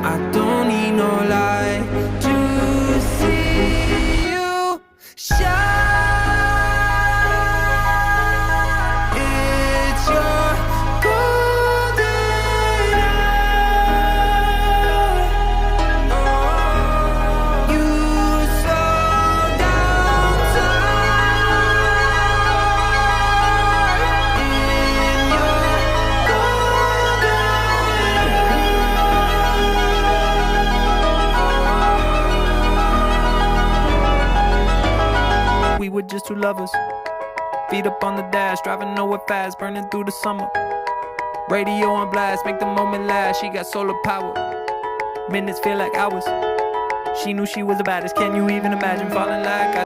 I don't need no light to see you shine. It's your golden hour. You slow down time in your golden hour. We were just two lovers, feet up on the dash, driving nowhere fast, burning through the summer. Radio on blast, make the moment last. She got solar power, minutes feel like hours. She knew she was the baddest. Can you even imagine falling like I